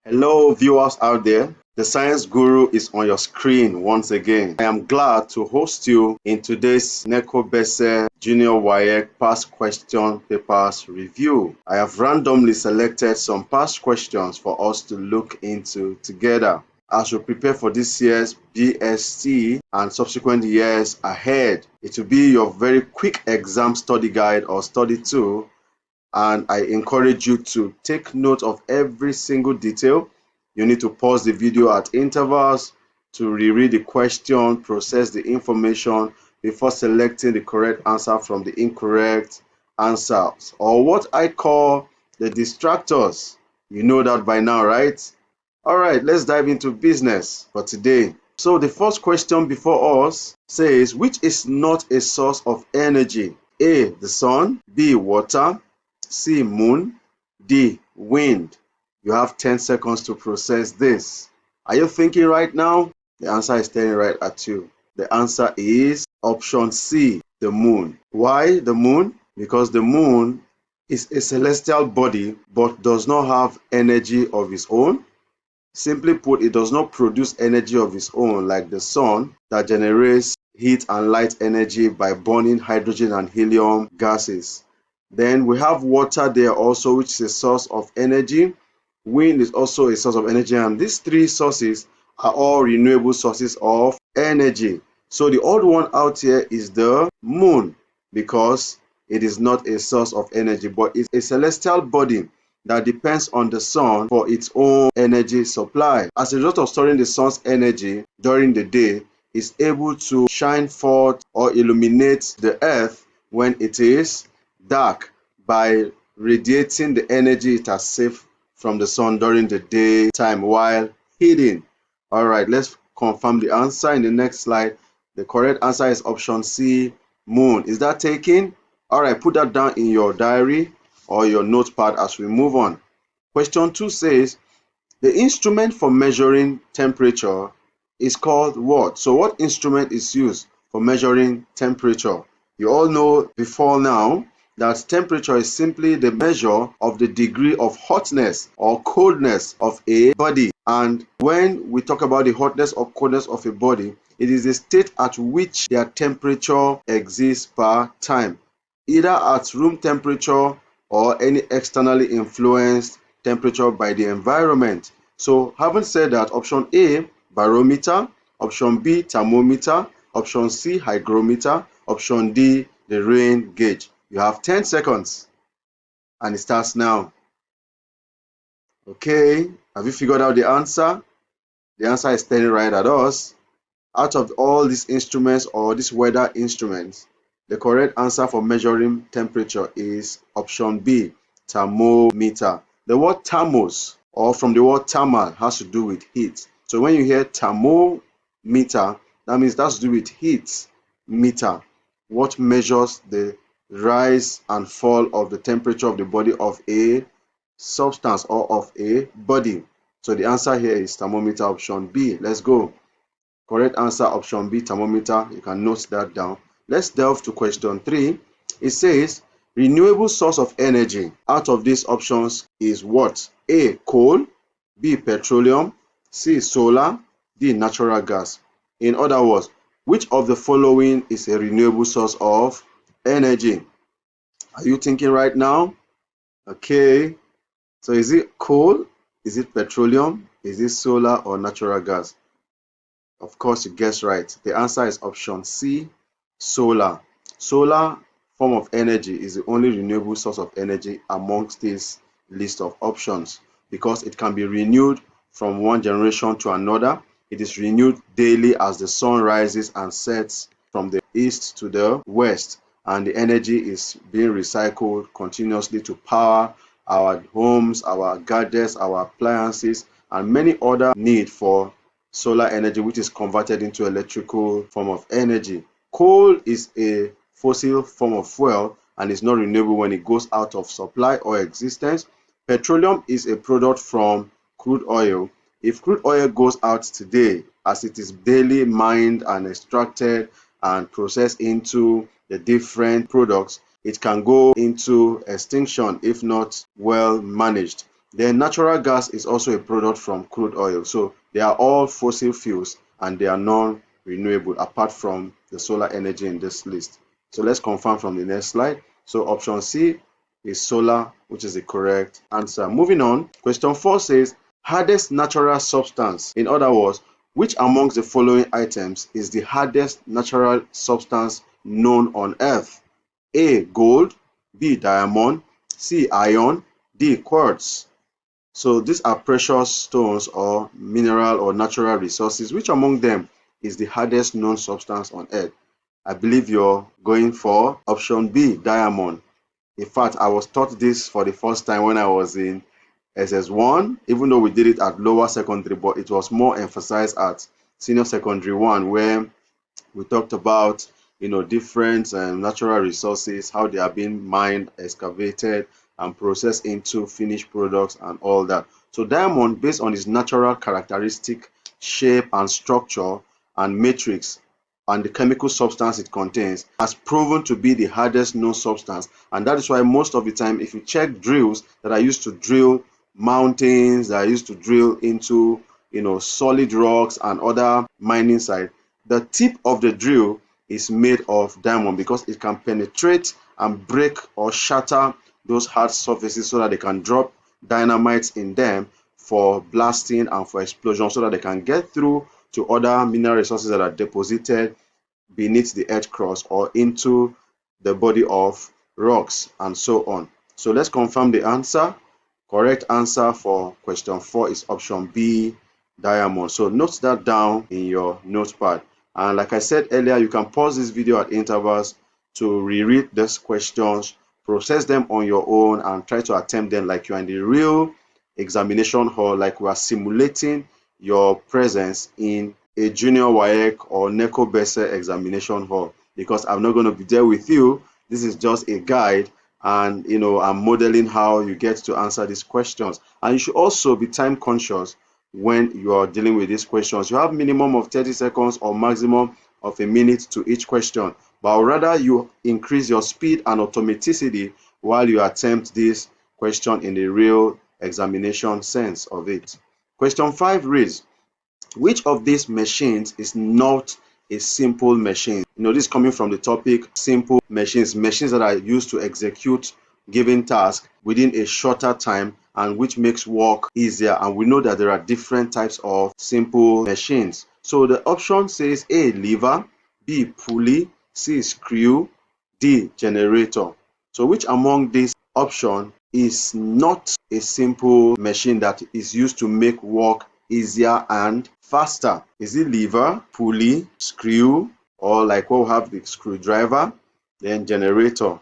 Hello, viewers out there. The Science Guru is on your screen once again. I am glad to host you in today's Neco-Bece Junior WAEC past question papers review. I have randomly selected some past questions for us to look into together as we prepare for this year's BSc and subsequent years ahead. It will be your very quick exam study guide or study tool, and I encourage you to take note of every single detail. You need to pause the video at intervals to reread the question, process the information before selecting the correct answer from the incorrect answers, or what I call the distractors. You know that by now, right? All right, let's dive into business for today. So the first question before us says, which is not a source of energy? A, the sun, B, water, C, moon, D, wind. You have 10 seconds to process this. Are you thinking right now? The answer is staring right at you. The answer is option C, the moon. Why the moon? Because the moon is a celestial body but does not have energy of its own. Simply put, it does not produce energy of its own like the sun that generates heat and light energy by burning hydrogen and helium gases. Then we have water there also, which is a source of energy. Wind is also a source of energy, and these three sources are all renewable sources of energy. So the odd one out here is the moon, because it is not a source of energy, but it's a celestial body that depends on the sun for its own energy supply. As a result of storing the sun's energy during the day, it's able to shine forth or illuminate the earth when it is dark by radiating the energy it has saved from the sun during the daytime while hidden. All right, let's confirm the answer in the next slide. The correct answer is option C, moon. Is that taken? All right, put that down in your diary or your notepad as we move on. Question 2 says, the instrument for measuring temperature is called what? So what instrument is used for measuring temperature? You all know before now that temperature is simply the measure of the degree of hotness or coldness of a body. And when we talk about the hotness or coldness of a body, it is the state at which their temperature exists per time, either at room temperature or any externally influenced temperature by the environment. So having said that, option A, barometer, option B, thermometer, option C, hygrometer, option D, the rain gauge. You have 10 seconds and it starts now. Okay, have you figured out the answer? The answer is staring right at us. Out of all these instruments or these weather instruments, the correct answer for measuring temperature is option B, thermometer. The word thermos, or from the word thermal, has to do with heat. So when you hear thermometer, that means that's to do with heat meter, what measures the rise and fall of the temperature of the body of a substance or of a body. So the answer here is thermometer, option B. Let's go. Correct answer, option B, thermometer. You can note that down. Let's delve to question 3. It says, renewable source of energy out of these options is what? A, coal, B, petroleum, C, solar, D, natural gas. In other words, which of the following is a renewable source of energy? Are you thinking right now? Okay, so is it coal? Is it petroleum? Is it solar or natural gas? Of course, you guessed right. The answer is option C, solar. Solar form of energy is the only renewable source of energy amongst this list of options because it can be renewed from one generation to another. It is renewed daily as the sun rises and sets from the east to the west, and the energy is being recycled continuously to power our homes, our gadgets, our appliances, and many other need for solar energy, which is converted into electrical form of energy. Coal is a fossil form of fuel and is not renewable when it goes out of supply or existence. Petroleum is a product from crude oil. If crude oil goes out today, as it is daily mined and extracted and processed into the different products, it can go into extinction if not well managed. Then natural gas is also a product from crude oil. So they are all fossil fuels and they are non-renewable apart from the solar energy in this list. So let's confirm from the next slide. So option C is solar, which is the correct answer. Moving on, question 4 says hardest natural substance. In other words, which amongst the following items is the hardest natural substance known on Earth? A. Gold, B. Diamond, C. Iron, D. Quartz. So these are precious stones or mineral or natural resources. Which among them is the hardest known substance on Earth? I believe you're going for option B, diamond. In fact, I was taught this for the first time when I was in SS1, even though we did it at lower secondary, but it was more emphasized at senior secondary 1, where we talked about different natural resources, how they are being mined, excavated, and processed into finished products and all that. So diamond, based on its natural characteristic, shape and structure and matrix and the chemical substance it contains, has proven to be the hardest known substance. And that is why most of the time, if you check drills that are used to drill mountains, that are used to drill into solid rocks and other mining sites, the tip of the drill is made of diamond because it can penetrate and break or shatter those hard surfaces so that they can drop dynamites in them for blasting and for explosion, so that they can get through to other mineral resources that are deposited beneath the earth crust or into the body of rocks and so on. So let's confirm the answer. Correct answer for question 4 is option B, diamond. So note that down in your notepad. And like I said earlier, you can pause this video at intervals to reread these questions, process them on your own, and try to attempt them like you are in the real examination hall, like we are simulating your presence in a junior WAEC or Neco-Bece examination hall, because I'm not going to be there with you. This is just a guide, and I'm modeling how you get to answer these questions. And you should also be time conscious when you are dealing with these questions. You have minimum of 30 seconds or maximum of a minute to each question, but rather you increase your speed and automaticity while you attempt this question in the real examination sense of it. Question 5 reads, which of these machines is not a simple machine? This is coming from the topic simple machines, machines that are used to execute given tasks within a shorter time and which makes work easier. And we know that there are different types of simple machines. So the option says A, lever, B, pulley, C, screw, D, generator. So which among these options is not a simple machine that is used to make work easier and faster? Is it lever, pulley, screw, or like what we have the screwdriver, then generator?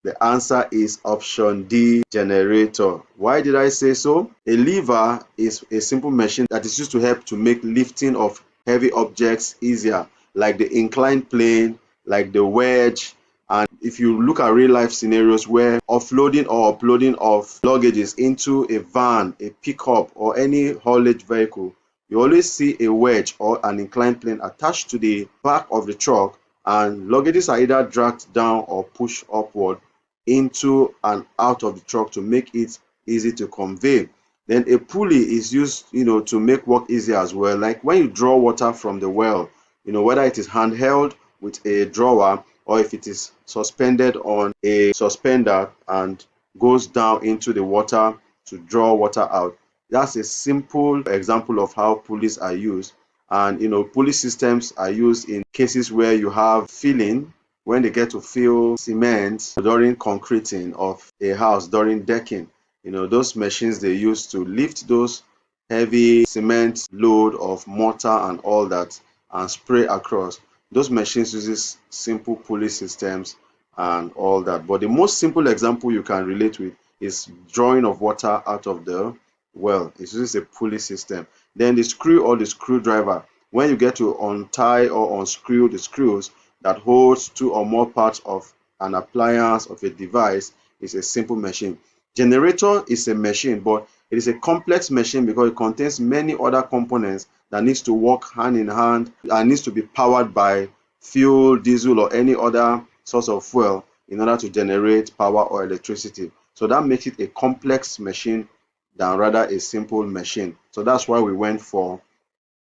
The answer is option D, generator. Why did I say so? A lever is a simple machine that is used to help to make lifting of heavy objects easier, like the inclined plane, like the wedge. And if you look at real life scenarios where offloading or uploading of luggages into a van, a pickup, or any haulage vehicle, you always see a wedge or an inclined plane attached to the back of the truck, and luggages are either dragged down or pushed upward into and out of the truck to make it easy to convey. Then a pulley is used to make work easier as well, like when you draw water from the well, whether it is handheld with a drawer or if it is suspended on a suspender and goes down into the water to draw water out. That's a simple example of how pulleys are used. And pulley systems are used in cases where you have filling, when they get to fill cement during concreting of a house, during decking. Those machines they use to lift those heavy cement load of mortar and all that and spray across. Those machines uses simple pulley systems and all that. But the most simple example you can relate with is drawing of water out of the well. It uses a pulley system. Then the screw or the screwdriver, when you get to untie or unscrew the screws that holds two or more parts of an appliance of a device, is a simple machine. Generator is a machine, but it is a complex machine because it contains many other components that needs to work hand in hand and needs to be powered by fuel, diesel, or any other source of fuel in order to generate power or electricity. So that makes it a complex machine than rather a simple machine. So that's why we went for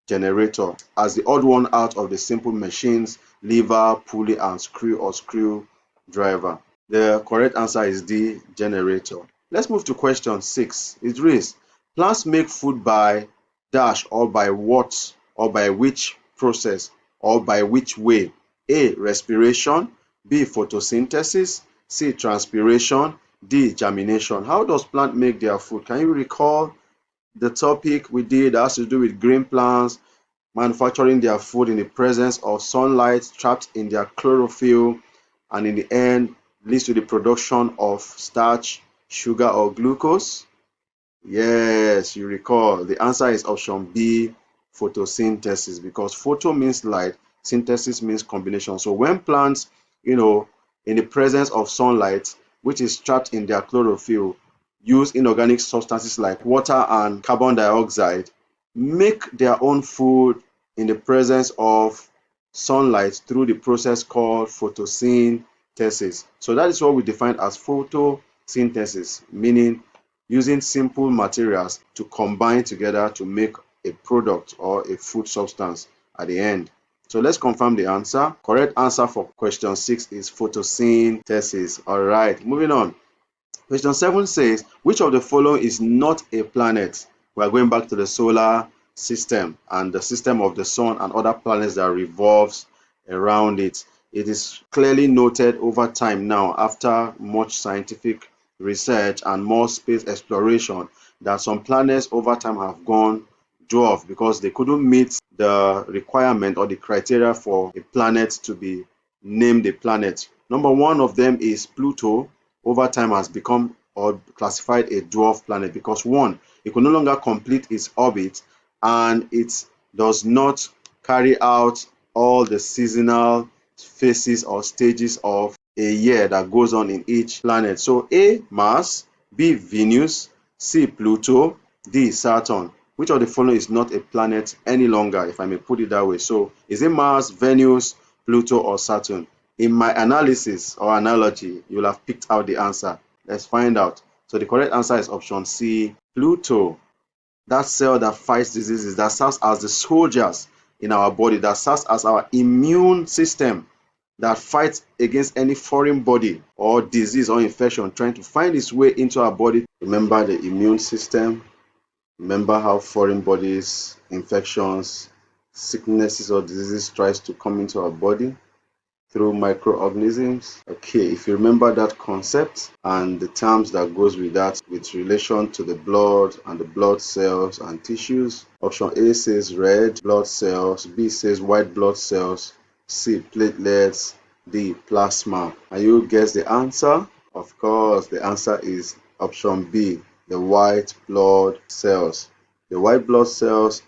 generator as the odd one out of the simple machines, lever, pulley, and screw or screwdriver. The correct answer is D, generator. Let's move to question 6. It reads, plants make food by dash or by what or by which process or by which way? A, respiration, B, photosynthesis, C, transpiration, D, germination. How does plant make their food? Can you recall the topic we did that has to do with green plants manufacturing their food in the presence of sunlight trapped in their chlorophyll, and in the end leads to the production of starch, sugar, or glucose? Yes, you recall. The answer is option B, photosynthesis, because photo means light, synthesis means combination. So when plants, in the presence of sunlight, which is trapped in their chlorophyll, use inorganic substances like water and carbon dioxide, make their own food in the presence of sunlight through the process called photosynthesis. So that is what we define as photosynthesis, meaning using simple materials to combine together to make a product or a food substance at the end. So let's confirm the answer. Correct answer for question 6 is photosynthesis. All right, moving on. Question 7 says, which of the following is not a planet? We are going back to the solar system and the system of the sun and other planets that revolves around it. It is clearly noted over time now, after much scientific research and more space exploration, that some planets over time have gone dwarf because they couldn't meet the requirement or the criteria for a planet to be named a planet. Number one of them is Pluto. Over time has become or classified a dwarf planet because one, it could no longer complete its orbit and it does not carry out all the seasonal phases or stages of a year that goes on in each planet. So A, Mars, B, Venus, C, Pluto, D, Saturn. Which of the following is not a planet any longer, if I may put it that way? So is it Mars, Venus, Pluto, or Saturn? In my analysis or analogy, you'll have picked out the answer. Let's find out. So the correct answer is option C, Pluto. That cell that fights diseases, that serves as the soldiers in our body, that serves as our immune system, that fights against any foreign body or disease or infection trying to find its way into our body. Remember the immune system. Remember how foreign bodies, infections, sicknesses or diseases tries to come into our body through microorganisms. Okay, if you remember that concept and the terms that goes with that with relation to the blood and the blood cells and tissues, option A says red blood cells, B says white blood cells, C platelets, D plasma. And you guess the answer? Of course, the answer is option B, the white blood cells. The white blood cells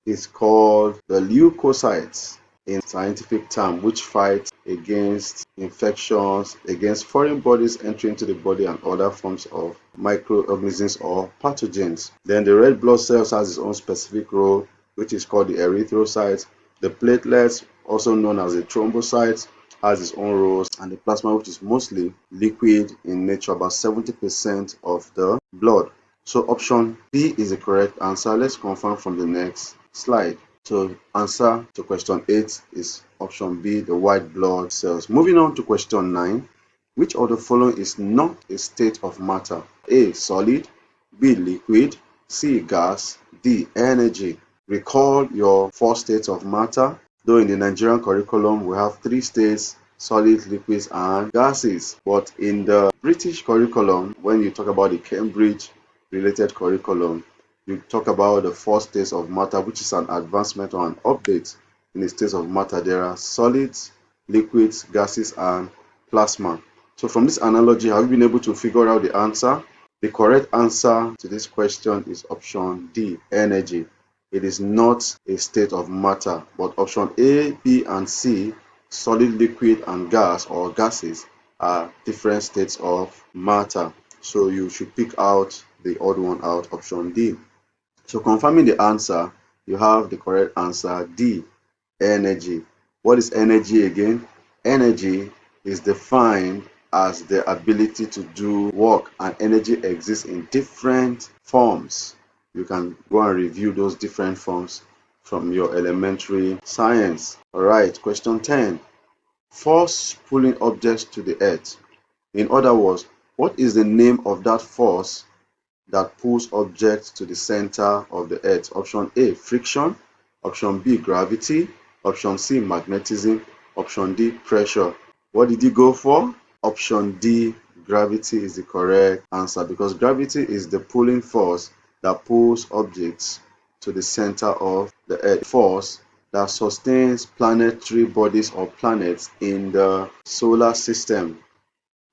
is called the leukocytes in scientific term, which fight against infections, against foreign bodies entering into the body and other forms of microorganisms or pathogens. Then the red blood cells has its own specific role, which is called the erythrocytes. The platelets, also known as the thrombocytes, has its own roles, and the plasma, which is mostly liquid in nature, about 70% of the blood. So option B is the correct answer. Let's confirm from the next slide. So answer to question 8 is option B, the white blood cells. Moving on to question 9. Which of the following is not a state of matter? A, solid, B, liquid, C, gas, D, energy. Recall your 4 states of matter. Though in the Nigerian curriculum we have 3 states, solid, liquids, and gases. But in the British curriculum, when you talk about the Cambridge related curriculum, you talk about the 4 states of matter, which is an advancement or an update in the states of matter. There are solids, liquids, gases, and plasma. So from this analogy, have you been able to figure out the answer? The correct answer to this question is option D, energy. It is not a state of matter, but option A, B, and C, solid, liquid, and gas or gases, are different states of matter. So you should pick out the odd one out, option D. So confirming the answer, you have the correct answer, D, energy. What is energy again? Energy is defined as the ability to do work, and energy exists in different forms. You can go and review those different forms from your elementary science. Alright, question 10. Force pulling objects to the earth. In other words, what is the name of that force that pulls objects to the center of the earth? Option A, friction. Option B, gravity. Option C, magnetism. Option D, pressure. What did you go for? Option D, gravity is the correct answer, because gravity is the pulling force that pulls objects to the center of the earth. Force that sustains planetary bodies or planets in the solar system.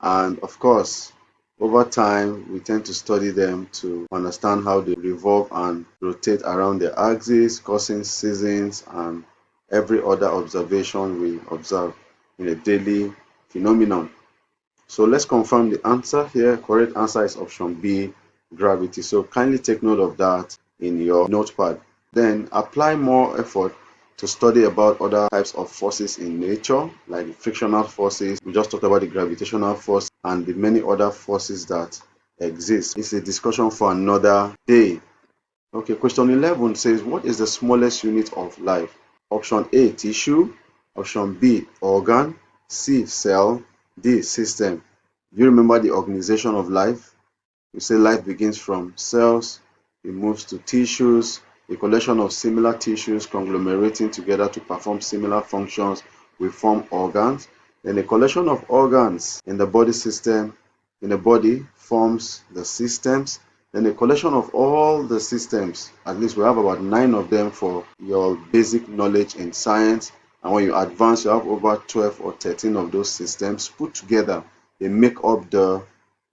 And of course, over time, we tend to study them to understand how they revolve and rotate around their axis, causing seasons and every other observation we observe in a daily phenomenon. So let's confirm the answer here. Correct answer is option B, gravity. So kindly take note of that in your notepad. Then apply more effort to study about other types of forces in nature, like the frictional forces. We just talked about the gravitational force and the many other forces that exist. It's a discussion for another day. Okay, question 11 says, what is the smallest unit of life? Option A, tissue. Option B, organ. C, cell. D, system. Do you remember the organization of life? We say life begins from cells, it moves to tissues, a collection of similar tissues conglomerating together to perform similar functions will form organs. Then a collection of organs in the body system, in the body, forms the systems. Then a collection of all the systems, at least we have about 9 of them for your basic knowledge in science. And when you advance, you have over 12 or 13 of those systems put together. They make up the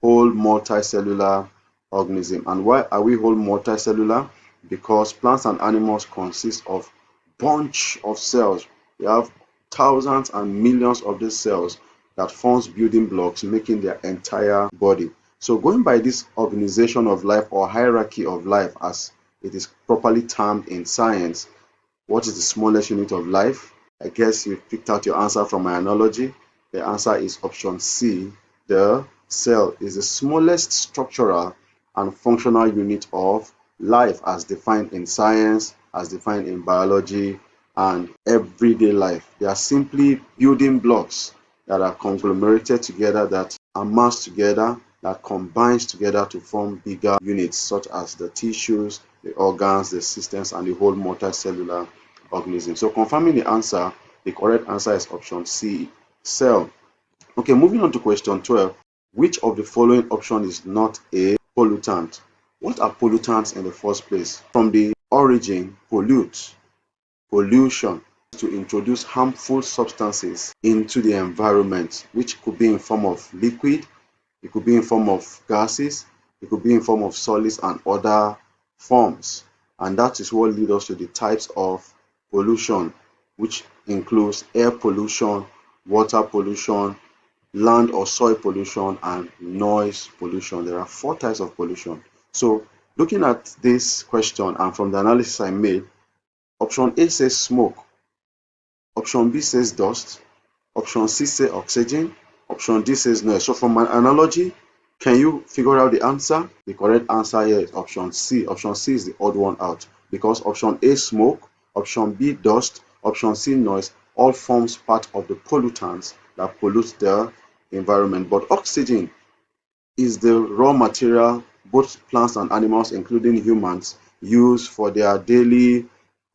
whole multicellular organism. And why are we whole multicellular? Because plants and animals consist of bunch of cells. We have thousands and millions of these cells that forms building blocks, making their entire body. So going by this organization of life or hierarchy of life, as it is properly termed in science, what is the smallest unit of life? I guess you picked out your answer from my analogy. The answer is option C. The cell is the smallest structural and functional unit of life as defined in science, as defined in biology and everyday life. They are simply building blocks that are conglomerated together, that amass together, that combines together to form bigger units such as the tissues, the organs, the systems, and the whole multicellular organism. So confirming the answer, the correct answer is option C, cell. Okay, moving on to question 12. Which of the following option is not a pollutant? What are pollutants in the first place? From the origin, pollute, pollution, to introduce harmful substances into the environment, which could be in form of liquid, it could be in form of gases, it could be in form of solids and other forms. And that is what leads us to the types of pollution, which includes air pollution, water pollution, land or soil pollution, and noise pollution. There are 4 types of pollution. So looking at this question and from the analysis I made, option A says smoke, option B says dust, option C says oxygen, option D says noise. So from my analogy, can you figure out the answer? The correct answer here is option C. Option C is the odd one out, because option A, smoke, option B, dust, option C, noise, all forms part of the pollutants that pollute the environment. But oxygen is the raw material both plants and animals, including humans, use for their daily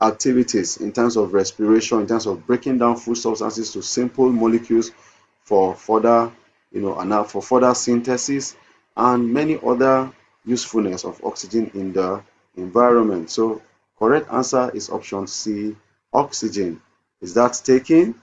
activities in terms of respiration, in terms of breaking down food substances to simple molecules for further, and for further synthesis, and many other usefulness of oxygen in the environment. So correct answer is option C, oxygen. Is that taken?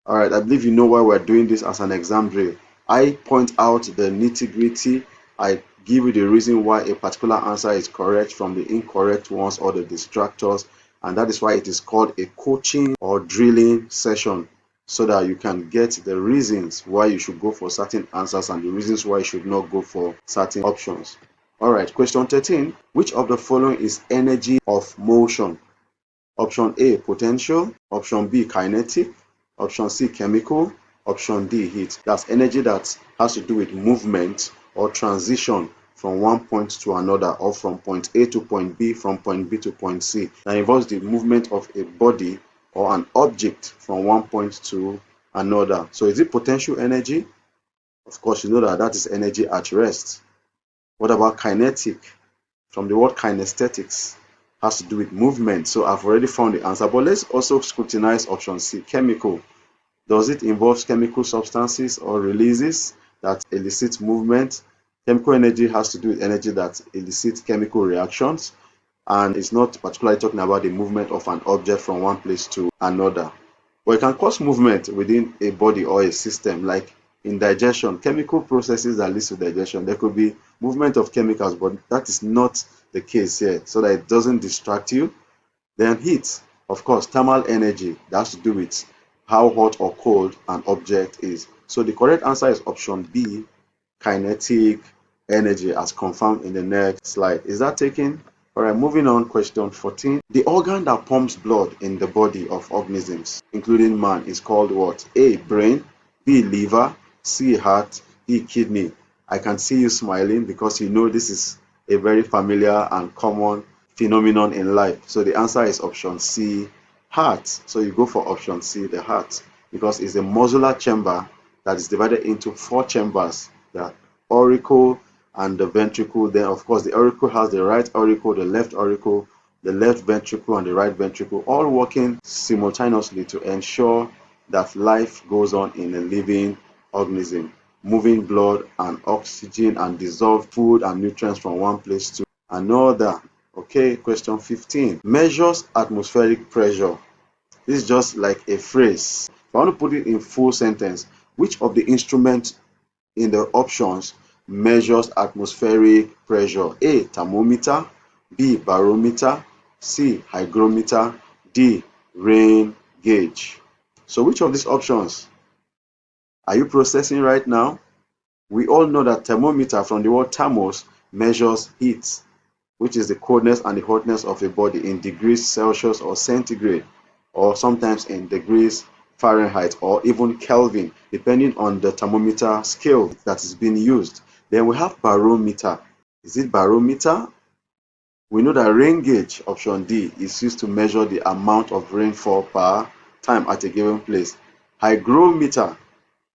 All right, I believe you know why we're doing this as an exam drill. I point out the nitty-gritty. I give you the reason why a particular answer is correct from the incorrect ones or the distractors, and that is why it is called a coaching or drilling session, so that you can get the reasons why you should go for certain answers and the reasons why you should not go for certain options. All right, question 13. Which of the following is energy of motion? Option A, potential. Option B, kinetic. Option C, chemical. Option D, heat. That's energy that has to do with movement or transition from one point to another, or from point A to point B, from point B to point C. That involves the movement of a body or an object from one point to another. So is it potential energy? Of course, you know that that is energy at rest. What about kinetic? From the word kinesthetics, has to do with movement. So I've already found the answer. But let's also scrutinize option C, chemical. Does it involve chemical substances or releases that elicit movement? Chemical energy has to do with energy that elicits chemical reactions, and it's not particularly talking about the movement of an object from one place to another. But it can cause movement within a body or a system, like in digestion, chemical processes that lead to digestion. There could be movement of chemicals, but that is not the case here, so that it doesn't distract you. Then heat, of course, thermal energy, that has to do with how hot or cold an object is. So the correct answer is option B, kinetic energy, as confirmed in the next slide. Is that taken? All right, moving on, question 14. The organ that pumps blood in the body of organisms, including man, is called what? A, brain, B, liver, C, heart, D, kidney. I can see you smiling because you know this is a very familiar and common phenomenon in life. So the answer is option C, heart. So you go for option C, the heart, because it's a muscular chamber that is divided into 4 chambers: the auricle and the ventricle. Then of course the auricle has the right auricle, the left ventricle, and the right ventricle, all working simultaneously to ensure that life goes on in a living organism, moving blood and oxygen and dissolved food and nutrients from one place to another. Okay, question 15. Measures atmospheric pressure. This is just like a phrase. If I want to put it in full sentence, which of the instruments in the options measures atmospheric pressure? A, thermometer, B, barometer, C, hygrometer, D, rain gauge. So which of these options are you processing right now? We all know that thermometer, from the word thermos, measures heat, which is the coldness and the hotness of a body in degrees Celsius or centigrade, or sometimes in degrees Fahrenheit or even Kelvin, depending on the thermometer scale that is being used. Then we have barometer. Is it barometer? We know that rain gauge, option D, is used to measure the amount of rainfall per time at a given place. Hygrometer,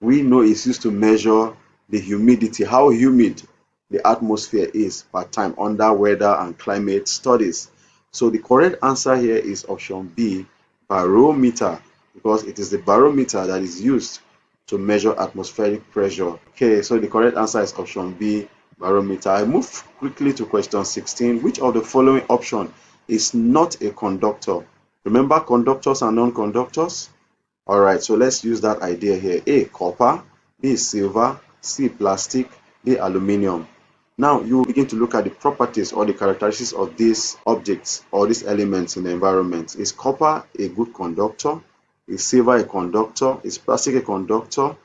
we know, is used to measure the humidity, how humid the atmosphere is per time under weather and climate studies. So the correct answer here is option B, barometer, because it is the barometer that is used to measure atmospheric pressure. Okay, so the correct answer is option B, barometer. I move quickly to question 16. Which of the following option is not a conductor? Remember conductors and non-conductors? All right, so let's use that idea here. A, copper, B, silver, C, plastic, D, aluminium. Now you begin to look at the properties or the characteristics of these objects or these elements in the environment. Is copper a good conductor? Is silver a conductor? Is plastic a conductor?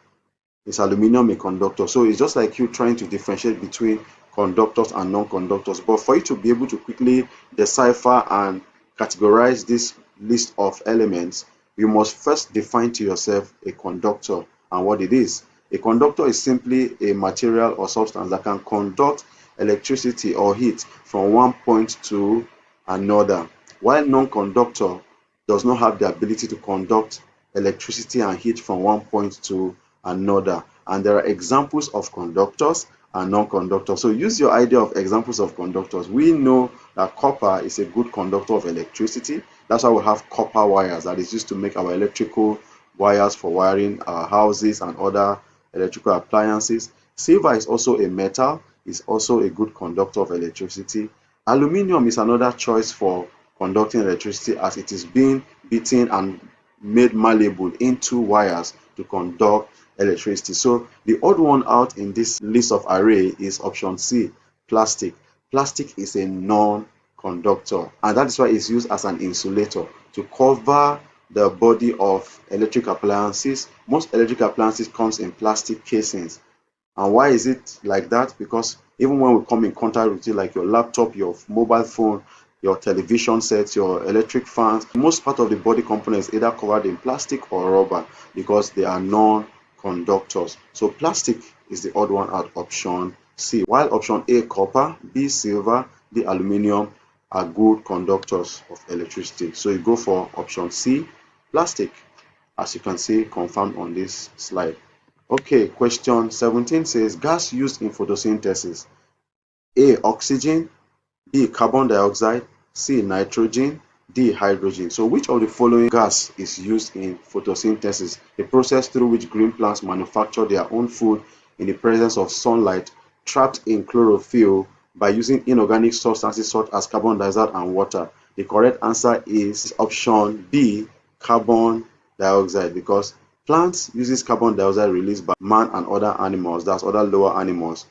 Is aluminium a conductor? So it's just like you trying to differentiate between conductors and non-conductors. But for you to be able to quickly decipher and categorize this list of elements, you must first define to yourself a conductor and what it is. A conductor is simply a material or substance that can conduct electricity or heat from one point to another, while non-conductor does not have the ability to conduct electricity and heat from one point to another. And there are examples of conductors and non-conductors. So use your idea of examples of conductors. We know that copper is a good conductor of electricity. That's why we have copper wires that is used to make our electrical wires for wiring our houses and other electrical appliances. Silver is also a metal, is also a good conductor of electricity. Aluminium is another choice for conducting electricity, as it is being beaten and made malleable into wires to conduct electricity. So the odd one out in this list of array is option C, plastic. Plastic is a non-conductor, and that is why it's used as an insulator to cover the body of electric appliances. Most electric appliances comes in plastic casings. And why is it like that? Because even when we come in contact with it, like your laptop, your mobile phone, your television sets, your electric fans, most part of the body components either covered in plastic or rubber, because they are non-conductor. conductors. So plastic is the odd one out, option C. While option A, copper, B, silver, D, aluminium are good conductors of electricity. So you go for option C, plastic, as you can see confirmed on this slide. Okay, question 17 says gas used in photosynthesis. A, oxygen, B, carbon dioxide, C, nitrogen, D, hydrogen. So which of the following gas is used in photosynthesis, a process through which green plants manufacture their own food in the presence of sunlight trapped in chlorophyll by using inorganic substances such as carbon dioxide and water? The correct answer is option B, carbon dioxide, because plants uses carbon dioxide released by man and other animals, that's other lower animals,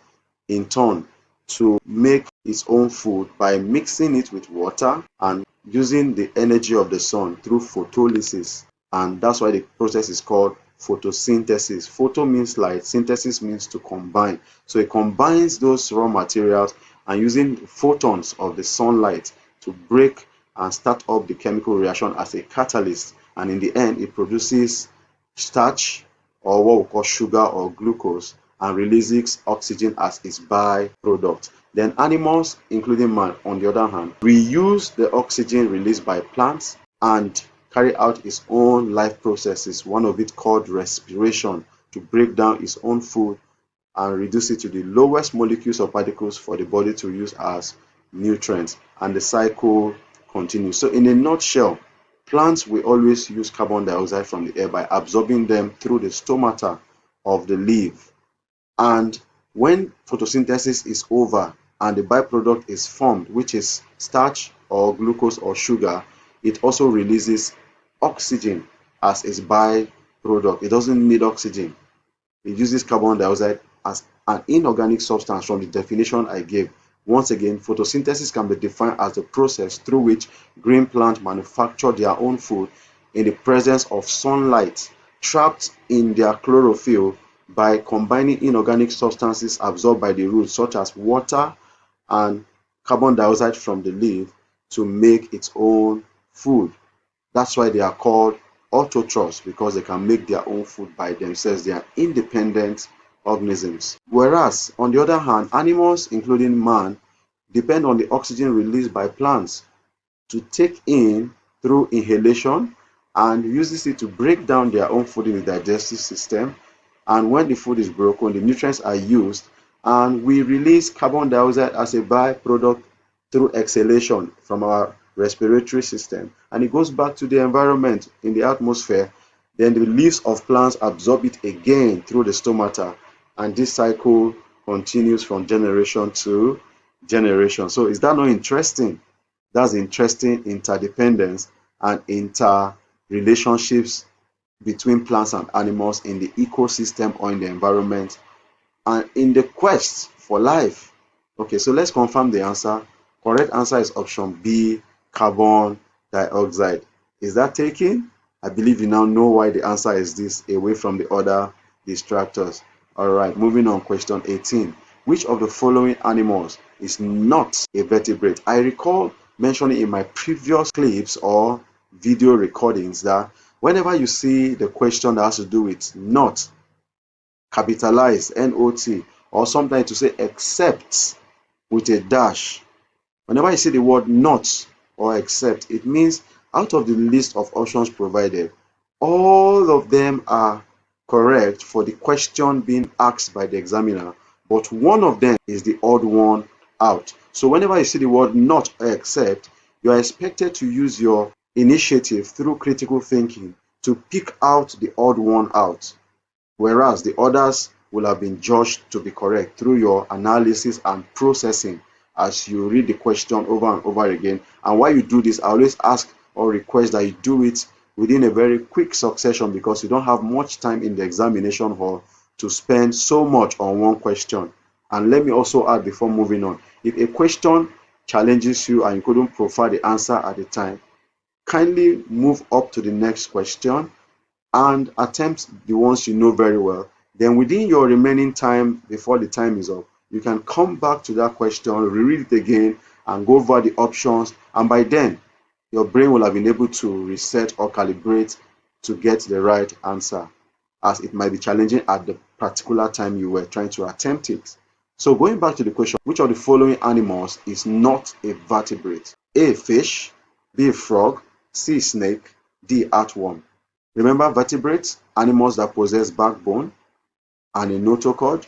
in turn to make its own food by mixing it with water and using the energy of the sun through photolysis. And that's why the process is called photosynthesis. Photo means light, synthesis means to combine. So it combines those raw materials and using photons of the sunlight to break and start up the chemical reaction as a catalyst. And in the end, it produces starch, or what we call sugar or glucose, and releases oxygen as its byproduct. Then animals, including man, on the other hand, reuse the oxygen released by plants and carry out its own life processes, one of it called respiration, to break down its own food and reduce it to the lowest molecules or particles for the body to use as nutrients, and the cycle continues. So in a nutshell, plants will always use carbon dioxide from the air by absorbing them through the stomata of the leaf. And when photosynthesis is over and the byproduct is formed, which is starch or glucose or sugar, it also releases oxygen as its byproduct. It doesn't need oxygen. It uses carbon dioxide as an inorganic substance from the definition I gave. Once again, photosynthesis can be defined as the process through which green plants manufacture their own food in the presence of sunlight trapped in their chlorophyll by combining inorganic substances absorbed by the roots, such as water and carbon dioxide from the leaf, to make its own food. That's why they are called autotrophs, because they can make their own food by themselves. They are independent organisms. Whereas, on the other hand, animals, including man, depend on the oxygen released by plants to take in through inhalation and uses it to break down their own food in the digestive system. And when the food is broken, the nutrients are used, and we release carbon dioxide as a byproduct through exhalation from our respiratory system, and it goes back to the environment in the atmosphere. Then the leaves of plants absorb it again through the stomata, and this cycle continues from generation to generation. So is that not interesting? That's interesting interdependence and interrelationships between plants and animals in the ecosystem or in the environment and in the quest for life. Okay, so let's confirm the answer. Correct answer is option B, carbon dioxide. Is that taken? I believe you now know why the answer is this, away from the other distractors. All right, moving on. Question 18. Which of the following animals is not a vertebrate? I recall mentioning in my previous clips or video recordings that whenever you see the question that has to do with not, capitalized N-O-T, or sometimes to say except with a dash, whenever you see the word not or except, it means out of the list of options provided, all of them are correct for the question being asked by the examiner, but one of them is the odd one out. So whenever you see the word not or except, you are expected to use your initiative through critical thinking to pick out the odd one out, whereas the others will have been judged to be correct through your analysis and processing as you read the question over and over again. And while you do this, I always ask or request that you do it within a very quick succession, because you don't have much time in the examination hall to spend so much on one question. And let me also add before moving on, if a question challenges you and you couldn't provide the answer at the time, kindly move up to the next question and attempt the ones you know very well. Then within your remaining time before the time is up, you can come back to that question, reread it again, and go over the options. And by then, your brain will have been able to reset or calibrate to get the right answer. as it might be challenging at the particular time you were trying to attempt it. So going back to the question, which of the following animals is not a vertebrate? A, fish, B, frog, C, snake, D, earthworm. Remember, vertebrates, animals that possess backbone and a notochord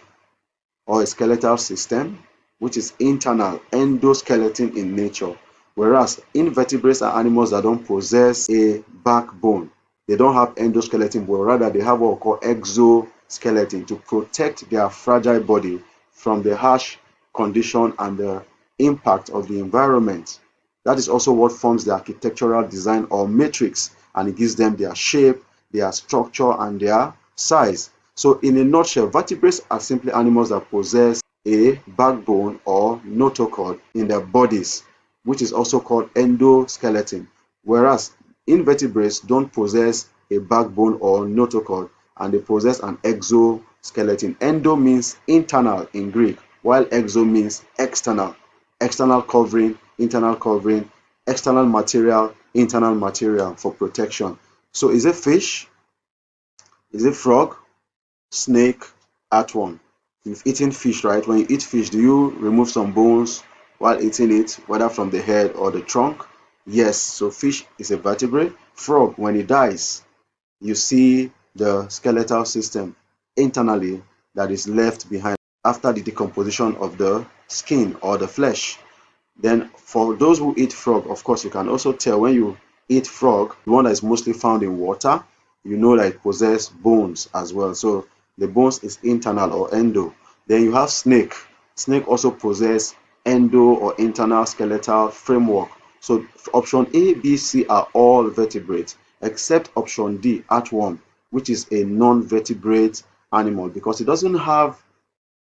or a skeletal system, which is internal, endoskeleton in nature. Whereas invertebrates are animals that don't possess a backbone. They don't have endoskeleton, but rather they have what we call exoskeleton to protect their fragile body from the harsh condition and the impact of the environment. That is also what forms the architectural design or matrix, and it gives them their shape, their structure, and their size. So in a nutshell, vertebrates are simply animals that possess a backbone or notochord in their bodies, which is also called endoskeleton, whereas invertebrates don't possess a backbone or notochord, and they possess an exoskeleton. Endo means internal in Greek, while exo means external. External covering, internal covering, external material, internal material for protection. So is it fish? Is it frog? Snake? Earthworm? You've eaten fish, right? When you eat fish, do you remove some bones while eating it, whether from the head or the trunk? Yes, so fish is a vertebrate. Frog, when it dies, you see the skeletal system internally that is left behind after the decomposition of the skin or the flesh. Then for those who eat frog, of course, you can also tell when you eat frog, the one that is mostly found in water, you know that it possesses bones as well. So the bones is internal or endo. Then you have snake. Snake also possess endo or internal skeletal framework. So option A, B, C are all vertebrates, except option D, earthworm, which is a non-vertebrate animal because it doesn't have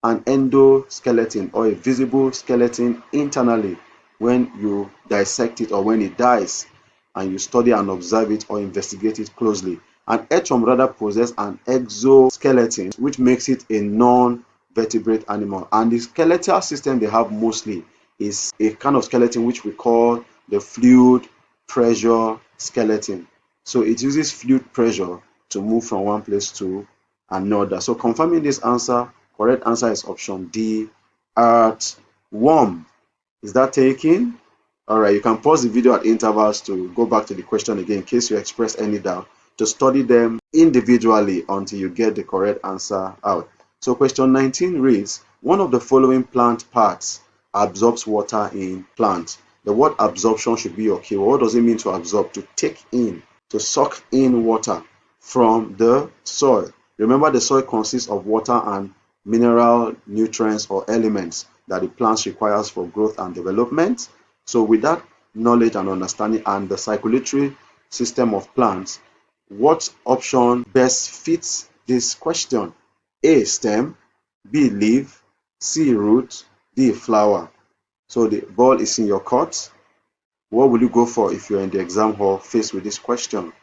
an endoskeleton or a visible skeleton internally when you dissect it or when it dies and you study and observe it or investigate it closely. An earthworm rather possesses an exoskeleton, which makes it a non-vertebrate animal. And the skeletal system they have mostly is a kind of skeleton which we call the fluid pressure skeleton. So it uses fluid pressure to move from one place to another. So confirming this answer, correct answer is option D, earthworm. Is that taken? All right, you can pause the video at intervals to go back to the question again in case you express any doubt, to study them individually until you get the correct answer out. So question 19 reads, one of the following plant parts absorbs water in plants. The word absorption should be your keyword. What does it mean to absorb? To take in, to suck in water from the soil. Remember, the soil consists of water and mineral nutrients or elements that the plants requires for growth and development. So with that knowledge and understanding and the circulatory system of plants, what option best fits this question? A, stem, B, leaf, C, root, D, flower. So the ball is in your court. What will you go for if you're in the exam hall faced with this question?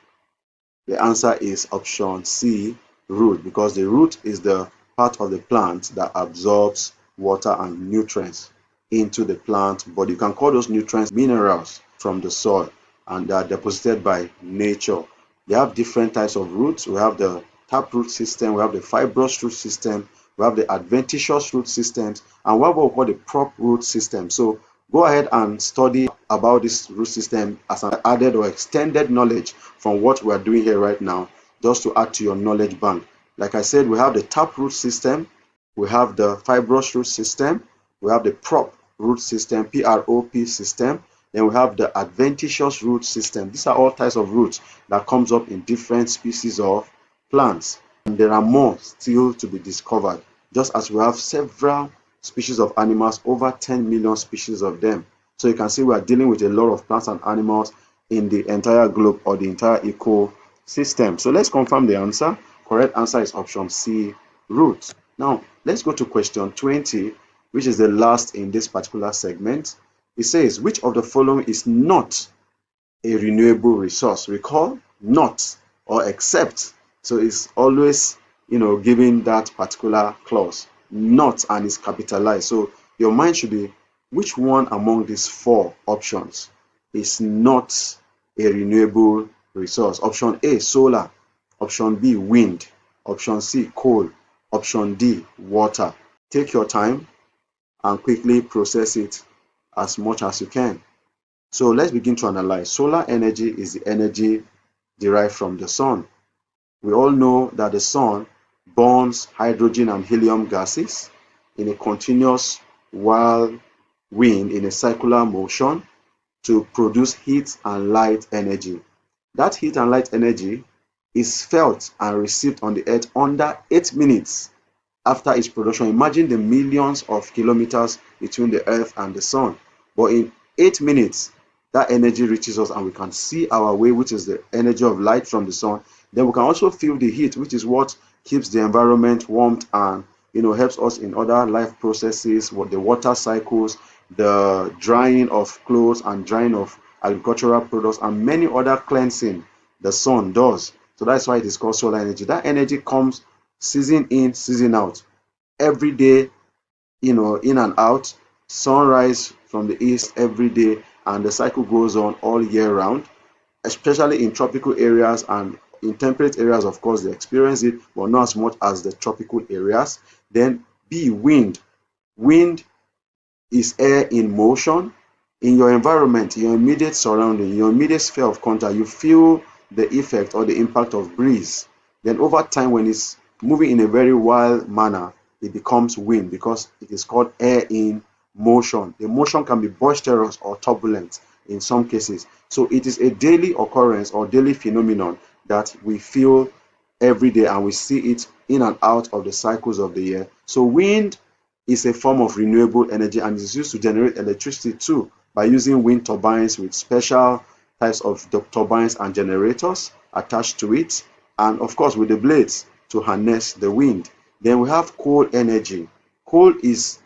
The answer is option C, root, because the root is the part of the plant that absorbs water and nutrients into the plant body. You can call those nutrients minerals from the soil, and they are deposited by nature. They have different types of roots. We have the taproot system, we have the fibrous root system, we have the adventitious root systems, and we have what we call the prop root system. So go ahead and study about this root system as an added or extended knowledge from what we are doing here right now, just to add to your knowledge bank. Like I said, we have the taproot system, we have the fibrous root system, we have the prop root system, PROP system, then we have the adventitious root system. These are all types of roots that comes up in different species of plants. And there are more still to be discovered, just as we have several species of animals, over 10 million species of them. So you can see we are dealing with a lot of plants and animals in the entire globe or the entire ecosystem. So let's confirm the answer. Correct answer is option C, root. Now let's go to question 20, which is the last in this particular segment. It says, which of the following is not a renewable resource? Recall, not or except. So it's always, giving that particular clause, not, and it's capitalized. So your mind should be, which one among these four options is not a renewable resource? Option A, solar. Option B, wind. Option C, coal. Option D, water. Take your time and quickly process it as much as you can. So let's begin to analyze. Solar energy is the energy derived from the sun. We all know that the sun burns hydrogen and helium gases in a continuous whirlwind in a circular motion to produce heat and light energy. That heat and light energy is felt and received on the earth under 8 minutes after its production. Imagine the millions of kilometers between the earth and the sun. But in 8 minutes, that energy reaches us and we can see our way, which is the energy of light from the sun. Then we can also feel the heat, which is what keeps the environment warm and helps us in other life processes, the water cycles, the drying of clothes and drying of agricultural products, and many other cleansing the sun does. So that's why it is called solar energy. That energy comes season in, season out. Every day, in and out. Sunrise from the east every day, and the cycle goes on all year round, especially in tropical areas. And in temperate areas, of course, they experience it, but not as much as the tropical areas. Then B, wind. Wind is air in motion. In your environment, your immediate surrounding, your immediate sphere of contact, you feel the effect or the impact of breeze. Then over time, when it's moving in a very wild manner, it becomes wind because it is called air in motion. The motion can be boisterous or turbulent in some cases. So it is a daily occurrence or daily phenomenon that we feel every day, and we see it in and out of the cycles of the year. So wind is a form of renewable energy and is used to generate electricity too by using wind turbines with special types of turbines and generators attached to it, and of course with the blades to harness the wind. Then we have coal energy. Coal is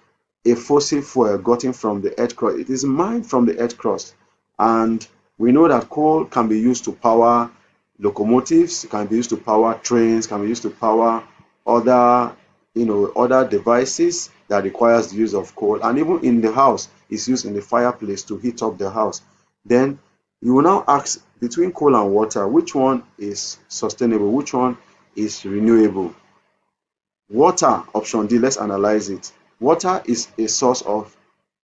a fossil fuel gotten from the earth crust. It is mined from the earth crust, and we know that coal can be used to power locomotives, can be used to power trains, can be used to power other devices that requires the use of coal, and even in the house it's used in the fireplace to heat up the house. Then you will now ask, between coal and water, which one is sustainable, which one is renewable? Water, option D. Let's analyze it. Water is a source of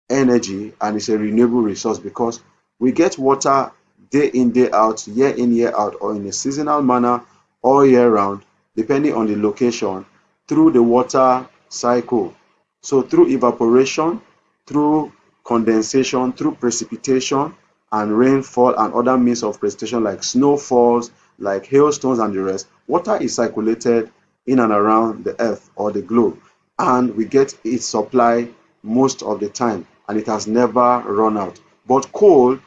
energy and it's a renewable resource because we get water day in, day out, year in, year out, or in a seasonal manner all year round, depending on the location, through the water cycle. So through evaporation, through condensation, through precipitation and rainfall and other means of precipitation like snowfalls, like hailstones and the rest, water is circulated in and around the earth or the globe, and we get its supply most of the time, and it has never run out. But coal,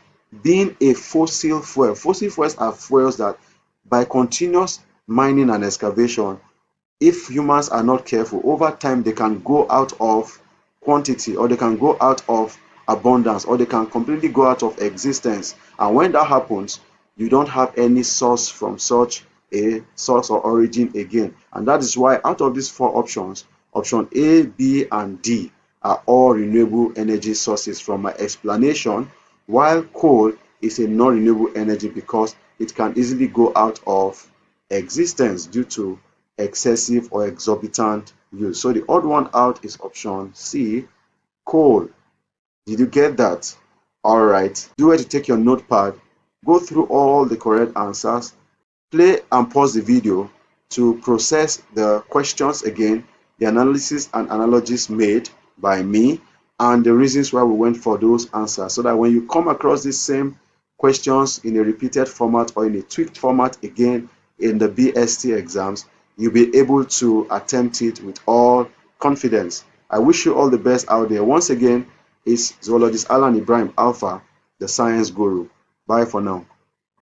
being a fossil fuel, fossil fuels are fuels that by continuous mining and excavation, if humans are not careful, over time they can go out of quantity, or they can go out of abundance, or they can completely go out of existence. And when that happens, you don't have any source from such a source or origin again. And that is why out of these four options, option A, B, and D are all renewable energy sources from my explanation, while coal is a non-renewable energy because it can easily go out of existence due to excessive or exorbitant use. So the odd one out is option C, coal. Did you get that? All right. Do it to take your notepad, go through all the correct answers, play and pause the video to process the questions again, the analysis and analogies made by me, and the reasons why we went for those answers, so that when you come across these same questions in a repeated format or in a tweaked format again in the BST exams, you'll be able to attempt it with all confidence. I wish you all the best out there. Once again, it's Zoologist Alan Ibrahim Alpha, the Science Guru. Bye for now.